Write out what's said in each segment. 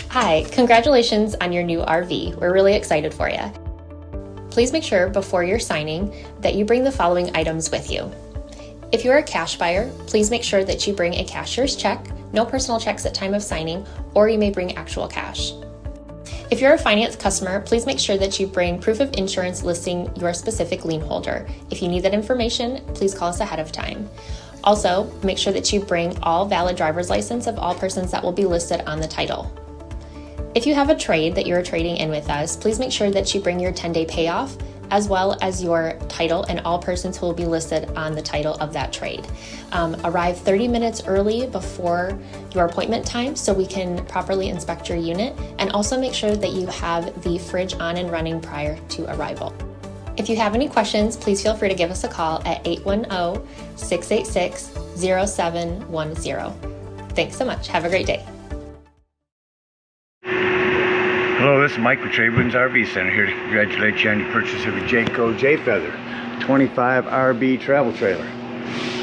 Hi, congratulations on your new RV. We're really excited for you. Please make sure before you're signing that you bring the following items with you. If you're a cash buyer, please make sure that you bring a cashier's check, no personal checks at time of signing, or you may bring actual cash. If you're a finance customer, please make sure that you bring proof of insurance listing your specific lien holder. If you need that information, please call us ahead of time. Also, make sure that you bring all valid driver's license of all persons that will be listed on the title. If you have a trade that you're trading in with us, please make sure that you bring your 10-day payoff as well as your title and all persons who will be listed on the title of that trade. Arrive 30 minutes early before your appointment time so we can properly inspect your unit, and also make sure that you have the fridge on and running prior to arrival. If you have any questions, please feel free to give us a call at 810-686-0710. Thanks so much. Have a great day. Hello, this is Mike with TradeWinds RV Center here to congratulate you on your purchase of a Jayco J-Feather 25 RB travel trailer.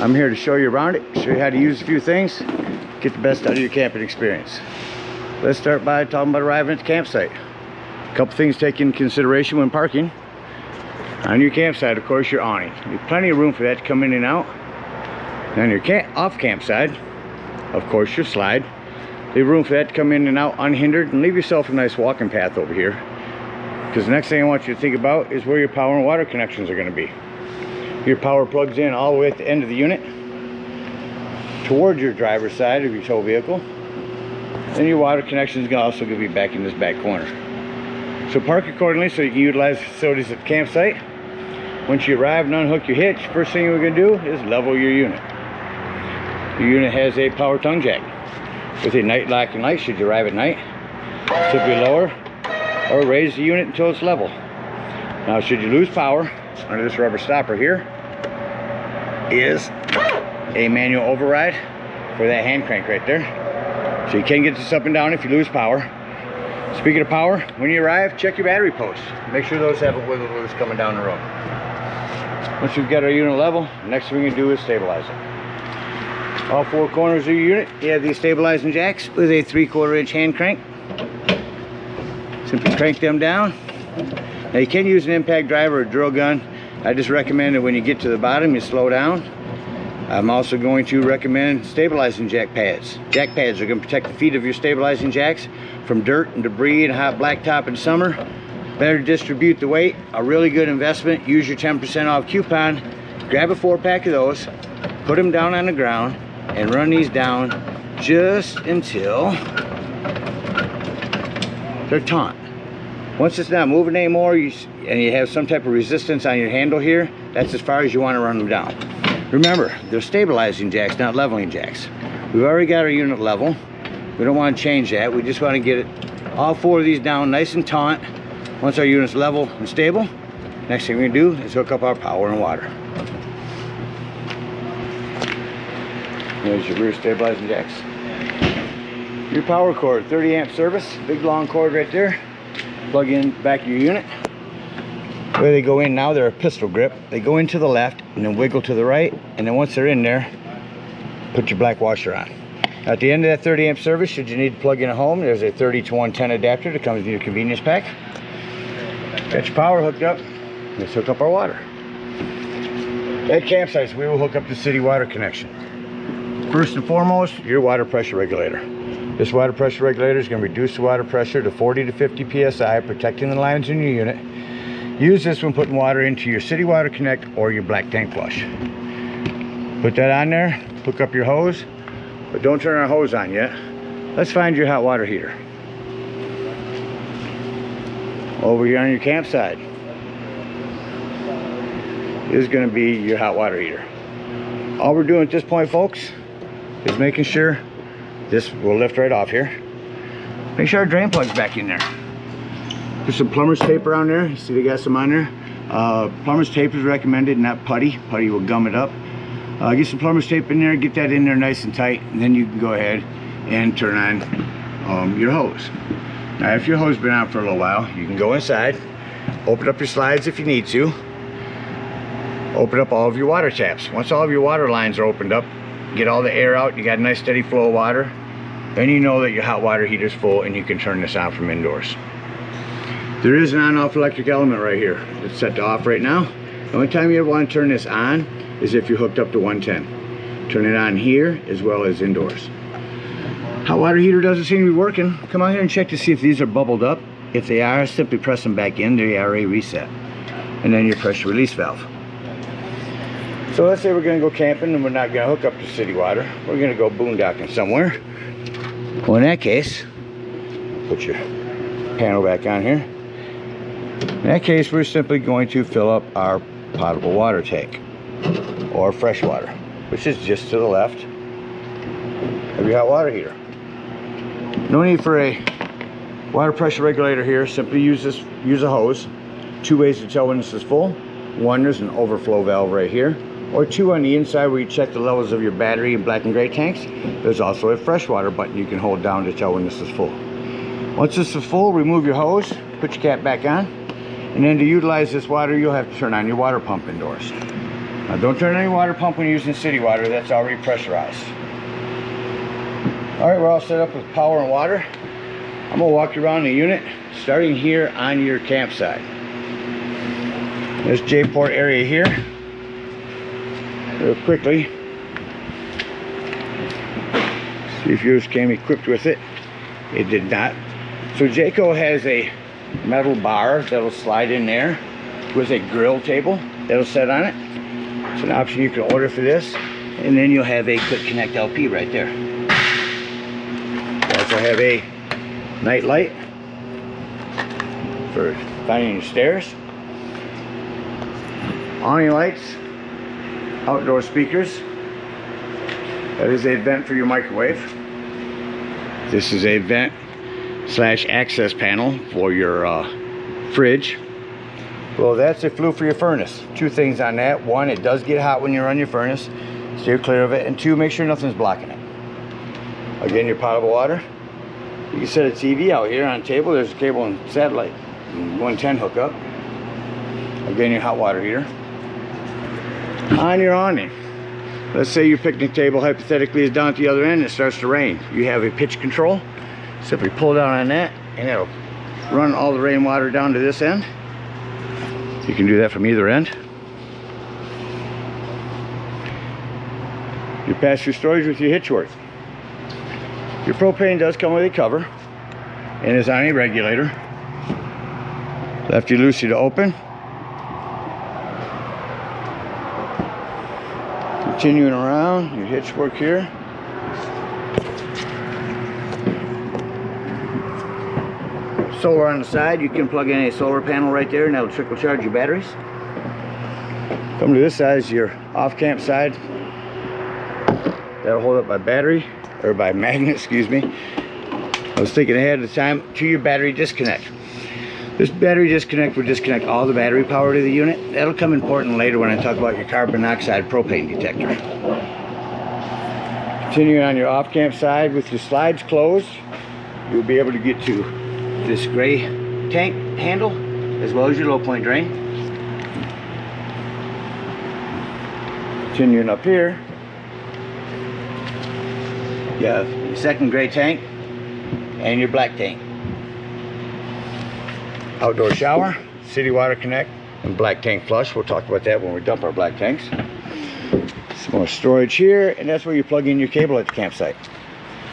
I'm here to show you around it, show you how to use a few things, get the best out of your camping experience. Let's start by talking about arriving at the campsite. A couple things to take into consideration when parking. On your campsite, of course, your awning. You have plenty of room for that to come in and out. And on your off campsite, of course, your slide. Leave room for that to come in and out unhindered, and leave yourself a nice walking path over here, because the next thing I want you to think about is where your power and water connections are going to be. Your power plugs in all the way at the end of the unit towards your driver's side of your tow vehicle, and your water connection is also going to be back in this back corner. So park accordingly so you can utilize the facilities at the campsite. Once you arrive and unhook your hitch, first thing we're going to do is level your unit. Your unit has a power tongue jack with a night locking light should you arrive at night. Simply lower or raise the unit until it's level. Now should you lose power, under this rubber stopper here is a manual override for that hand crank right there. So you can get this up and down if you lose power. Speaking of power, when you arrive, check your battery posts. Make sure those have a wiggle loose coming down the road. Once we've got our unit level, the next thing we can do is stabilize it. All four corners of your unit, you have these stabilizing jacks with a 3/4 inch hand crank. Simply crank them down. Now you can use an impact driver or a drill gun. I just recommend that when you get to the bottom, you slow down. I'm also going to recommend stabilizing jack pads. Jack pads are going to protect the feet of your stabilizing jacks from dirt and debris and hot blacktop in summer. Better distribute the weight. A really good investment. Use your 10% off coupon. Grab a 4-pack of those. Put them down on the ground and run these down just until they're taut. Once it's not moving anymore and you have some type of resistance on your handle here, that's as far as you want to run them down. Remember, they're stabilizing jacks, not leveling jacks. We've already got our unit level. We don't want to change that. We just want to get all four of these down nice and taut. Once our unit's level and stable, next thing we're going to do is hook up our power and water. There's your rear stabilizing jacks. Your power cord, 30 amp service, big long cord right there. Plug in back of your unit. Where they go in now, they're a pistol grip. They go into the left and then wiggle to the right, and then once they're in there, put your black washer on. At the end of that 30 amp service, should you need to plug in at home, there's a 30 to 110 adapter that comes in your convenience pack. Got your power hooked up. Let's hook up our water. At campsites, we will hook up the city water connection. First and foremost, your water pressure regulator. This water pressure regulator is going to reduce the water pressure to 40 to 50 psi, protecting the lines in your unit. Use this when putting water into your City Water Connect or your black tank flush. Put that on there, hook up your hose, but don't turn our hose on yet. Let's find your hot water heater. Over here on your campsite is going to be your hot water heater. All we're doing at this point, folks, is making sure this will lift right off here. Make sure our drain plug's back in there. Put some plumber's tape around there. You see they got some on there. Plumber's tape is recommended, not putty. Putty will gum it up. Get some plumber's tape in there, get that in there nice and tight, and then you can go ahead and turn on your hose. Now if your hose has been on for a little while, you can go inside, open up your slides if you need to, open up all of your water taps. Once all of your water lines are opened up, get all the air out, you got a nice steady flow of water, then you know that your hot water heater is full and you can turn this on from indoors. There is an on-off electric element right here. It's set to off right now. The only time you ever want to turn this on is if you're hooked up to 110. Turn it on here as well as indoors. Hot water heater doesn't seem to be working. Come out here and check to see if these are bubbled up. If they are, simply press them back in. They are a reset. And then you press your release valve. So let's say we're going to go camping and we're not going to hook up to city water. We're going to go boondocking somewhere. Well, in that case, put your panel back on here. In that case, we're simply going to fill up our potable water tank or fresh water, which is just to the left of your hot water heater. No need for a water pressure regulator here. Simply use a hose. Two ways to tell when this is full. One, there's an overflow valve right here, or two on the inside where you check the levels of your battery and black and gray tanks. There's also a freshwater button you can hold down to tell when this is full. Once this is full, remove your hose, put your cap back on, and then to utilize this water, you'll have to turn on your water pump indoors. Now, don't turn any water pump when using city water. That's already pressurized. All right, we're all set up with power and water. I'm gonna walk you around the unit, starting here on your campsite. This J-port area here. Real quickly, see if yours came equipped with it. It did not. So Jayco has a metal bar that'll slide in there with a grill table that'll set on it. It's an option you can order for this, and then you'll have a quick connect LP right there. You also have a night light for finding your stairs. Awning lights, outdoor speakers. That is a vent for your microwave. This is a vent / access panel for your fridge. Well, that's a flue for your furnace. Two things on that. One, it does get hot when you run your furnace. Steer clear of it. And two, make sure nothing's blocking it. Again, your potable water. You can set a TV out here on a table. There's a cable and satellite 110 hookup. Again, your hot water heater. On your awning, let's say your picnic table hypothetically is down at the other end and it starts to rain. You have a pitch control. Simply pull down on that and it'll run all the rainwater down to this end. You can do that from either end. Your pass-through storage with your hitch work. Your propane does come with a cover and is on a regulator. Lefty loosey to open. Continuing around, your hitch work here. Solar on the side, you can plug in a solar panel right there and that'll trickle charge your batteries. Come to this side is your off-camp side. That'll hold up by battery, or by magnet, excuse me. I was thinking ahead of the time to your battery disconnect. This battery disconnect will disconnect all the battery power to the unit. That'll come important later when I talk about your carbon monoxide propane detector. Continuing on your off-camp side with your slides closed, you'll be able to get to this gray tank handle as well as your low point drain. Continuing up here, you have your second gray tank and your black tank. Outdoor shower, city water connect, and black tank flush. We'll talk about that when we dump our black tanks. Some more storage here, and that's where you plug in your cable at the campsite.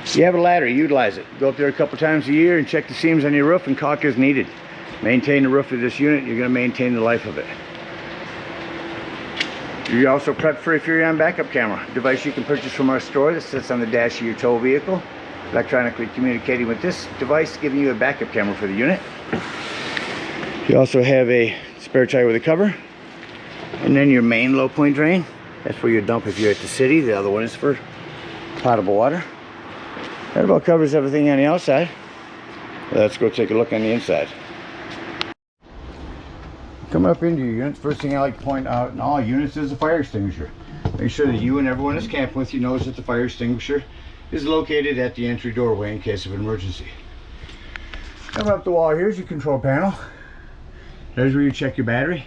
If you have a ladder, utilize it. Go up there a couple times a year and check the seams on your roof and caulk as needed. Maintain the roof of this unit, you're going to maintain the life of it. You're also prepped for a Furion backup camera, device you can purchase from our store that sits on the dash of your tow vehicle. Electronically communicating with this device, giving you a backup camera for the unit. You also have a spare tire with a cover, and then your main low point drain. That's where you dump if you're at the city. The other one is for potable water. That about covers everything on the outside. Let's go take a look on the inside. Coming up into your unit, first thing I like to point out in all units is a fire extinguisher. Make sure that you and everyone that's camping with you knows that the fire extinguisher is located at the entry doorway in case of an emergency. Coming up the wall, here's your control panel. There's where you check your battery.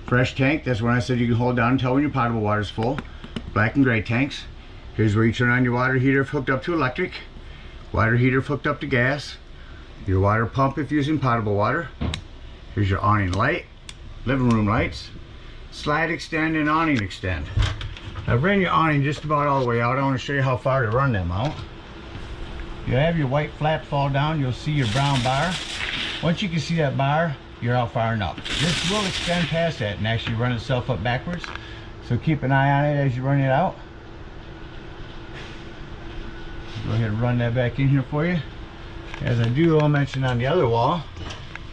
Fresh tank, that's when I said you can hold down and tell when your potable water is full. Black and gray tanks. Here's where you turn on your water heater if hooked up to electric, water heater if hooked up to gas, your water pump if using potable water. Here's your awning light, living room lights, slide extend and awning extend. I've ran your awning just about all the way out. I want to show you how far to run them out. You have your white flap fall down, you'll see your brown bar. Once you can see that bar, you're out far enough. This will extend past that and actually run itself up backwards. So keep an eye on it as you run it out. Go ahead and run that back in here for you. As I do, I'll mention on the other wall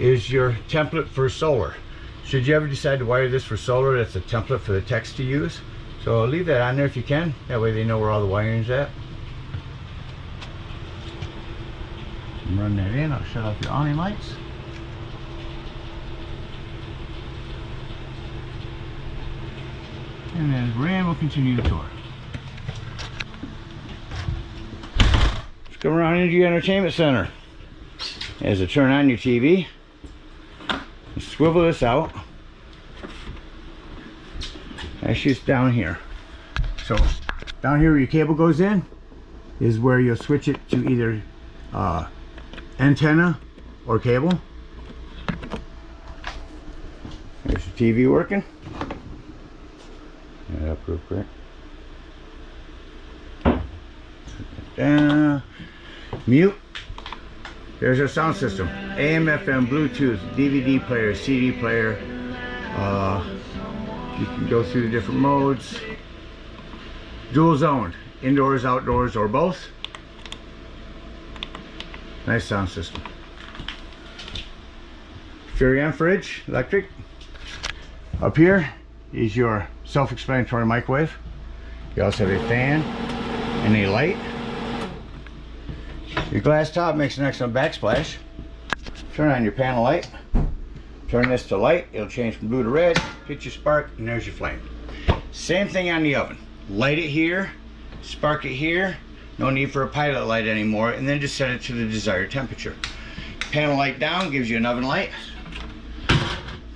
is your template for solar. Should you ever decide to wire this for solar, that's a template for the techs to use. So I'll leave that on there if you can. That way they know where all the wiring's at. Run that in. I'll shut off your awning lights. And then as we're in, we'll continue the tour. Let's come around into your entertainment center. As I turn on your TV, swivel this out. Actually, it's down here. So down here where your cable goes in is where you'll switch it to either antenna or cable. There's your TV working. Get it up real quick. Down. Mute. There's our sound system. AM, FM, Bluetooth, DVD player, CD player. You can go through the different modes. Dual zoned. Indoors, outdoors, or both. Nice sound system. Furrion fridge, electric. Up here is your self-explanatory microwave. You also have a fan and a light. Your glass top makes an excellent backsplash. Turn on your panel light. Turn this to light. It'll change from blue to red. Hit your spark, and there's your flame. Same thing on the oven. Light it here, spark it here. No need for a pilot light anymore, and then just set it to the desired temperature. Panel light down gives you an oven light.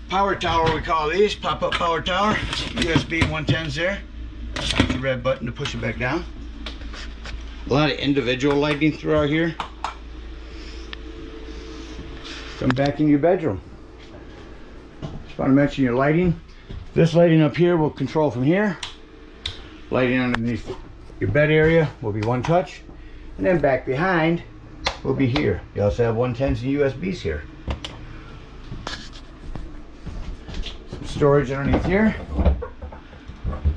Power tower, we call these. Pop-up power tower. USB 110s there. Hit the red button to push it back down. A lot of individual lighting throughout here. Come back in your bedroom. Just want to mention your lighting. This lighting up here will control from here. Lighting underneath your bed area will be one touch. And then back behind will be here. You also have 110s and USBs here. Some storage underneath here.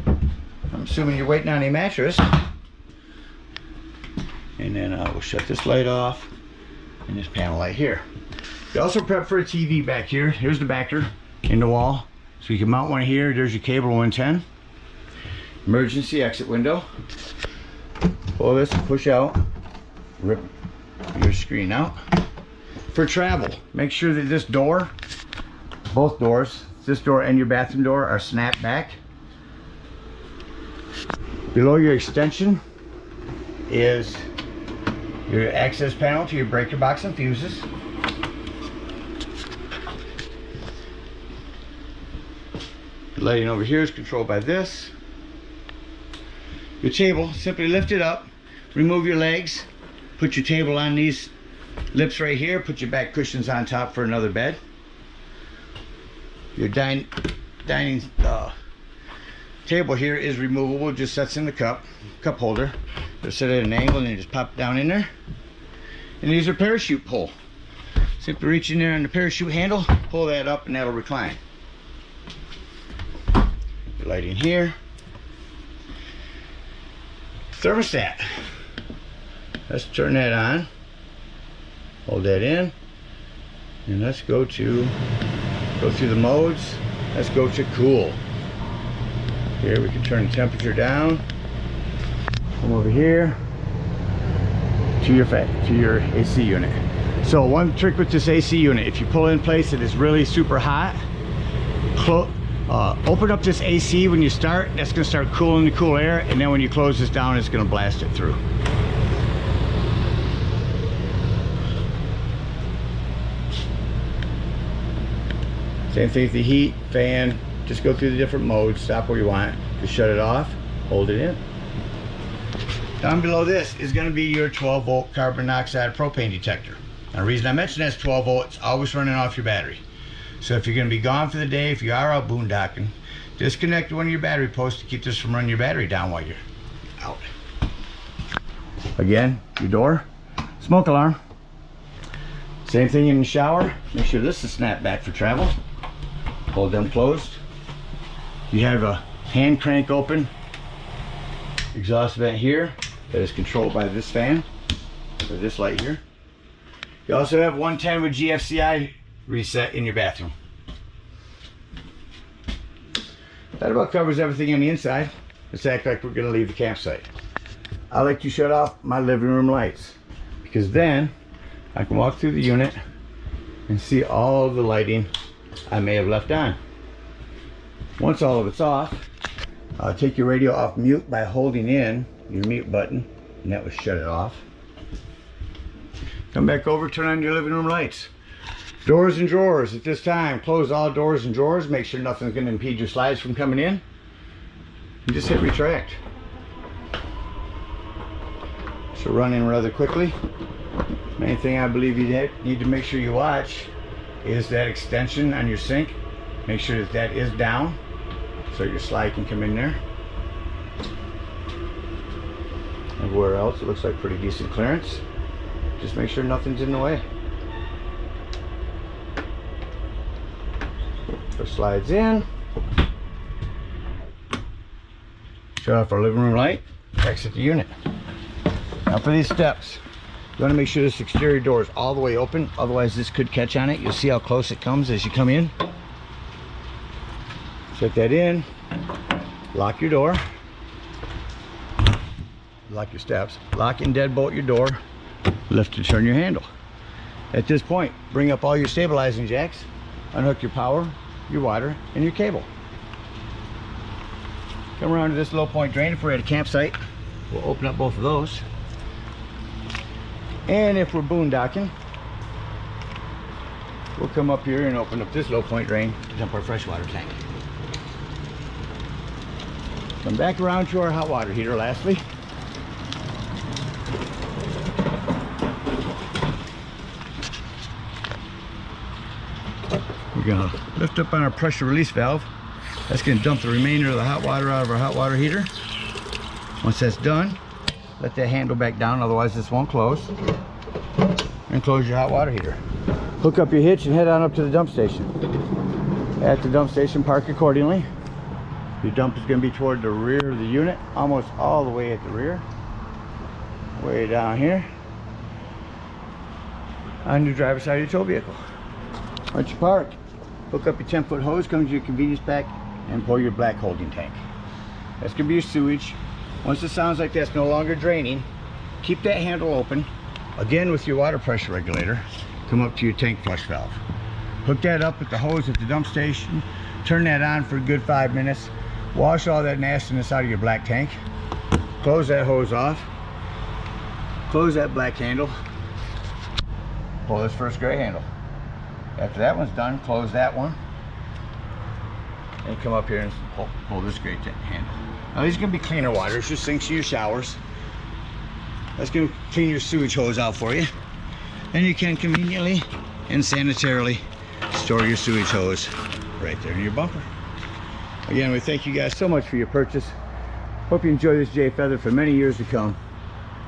I'm assuming you're waiting on a mattress. And then we'll shut this light off and this panel light here. You also prep for a TV back here. Here's the backer in the wall. So you can mount one here. There's your cable 110. Emergency exit window. Pull this, push out, rip your screen out. For travel, make sure that this door, both doors, this door and your bathroom door are snapped back. Below your extension is your access panel to your breaker box and fuses. The lighting over here is controlled by this. Your table, simply lift it up, remove your legs, put your table on these lips right here, put your back cushions on top for another bed. Your dining table here is removable, just sets in the cup holder. Just set it at an angle and then just pop it down in there. And these are parachute pull. Simply reach in there on the parachute handle, pull that up and that'll recline. Your lighting here. Thermostat. Let's turn that on. Hold that in. And let's go through the modes. Let's go to cool. Here we can turn the temperature down. Come over here to your AC unit. So one trick with this AC unit, if you pull it in place it is really super hot, open up this AC when you start. That's going to start cooling the cool air, and then when you close this down it's going to blast it through. Same thing with the heat, fan. Just go through the different modes, stop where you want, just shut it off, hold it in. Down below this is going to be your 12-volt carbon monoxide propane detector. Now, the reason I mention that's 12 volt, it's always running off your battery. So if you're going to be gone for the day, if you are out boondocking, disconnect one of your battery posts to keep this from running your battery down while you're out. Again, your door, smoke alarm. Same thing in the shower. Make sure this is snapped back for travel. Hold them closed. You have a hand crank open exhaust vent here that is controlled by this fan, or this light here. You also have 110 with GFCI reset in your bathroom. That about covers everything on the inside. Let's act like we're going to leave the campsite. I like to shut off my living room lights because then I can walk through the unit and see all the lighting I may have left on. Once all of it's off, take your radio off mute by holding in your mute button, and that will shut it off. Come back over, turn on your living room lights. Doors and drawers at this time. Close all doors and drawers. Make sure nothing's going to impede your slides from coming in. And just hit retract. So run in rather quickly. Main thing I believe you need to make sure you watch is that extension on your sink. Make sure that that is down so your slide can come in there. Everywhere else it looks like pretty decent clearance. Just make sure nothing's in the way. Put slides in. Shut off our living room light. Exit the unit. Now for these steps, you want to make sure this exterior door is all the way open, otherwise this could catch on it. You'll see how close it comes as you come in. Set that in. Lock your door. Lock your steps. Lock and deadbolt your door. Lift and turn your handle. At this point, bring up all your stabilizing jacks. Unhook your power, your water, and your cable. Come around to this low point drain. If we're at a campsite, we'll open up both of those. And if we're boondocking, we'll come up here and open up this low point drain to dump our freshwater tank. Come back around to our hot water heater lastly. We're going to lift up on our pressure release valve. That's going to dump the remainder of the hot water out of our hot water heater. Once that's done, let that handle back down, otherwise this won't close. And close your hot water heater. Hook up your hitch and head on up to the dump station. At the dump station, park accordingly. Your dump is going to be toward the rear of the unit, almost all the way at the rear. Way down here. On your driver's side of your tow vehicle. Once you park, hook up your 10-foot hose, come to your convenience pack, and pull your black holding tank. That's going to be your sewage. Once it sounds like that's no longer draining, keep that handle open. Again with your water pressure regulator, come up to your tank flush valve. Hook that up with the hose at the dump station. Turn that on for a good 5 minutes. Wash all that nastiness out of your black tank. Close that hose off. Close that black handle. Pull this first gray handle. After that one's done, close that one. And come up here and pull this gray handle. Now these are going to be cleaner water. It's your sinks and your showers. That's going to clean your sewage hose out for you. And you can conveniently and sanitarily store your sewage hose right there in your bumper. Again, we thank you guys so much for your purchase. Hope you enjoy this J Feather for many years to come.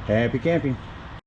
Happy camping.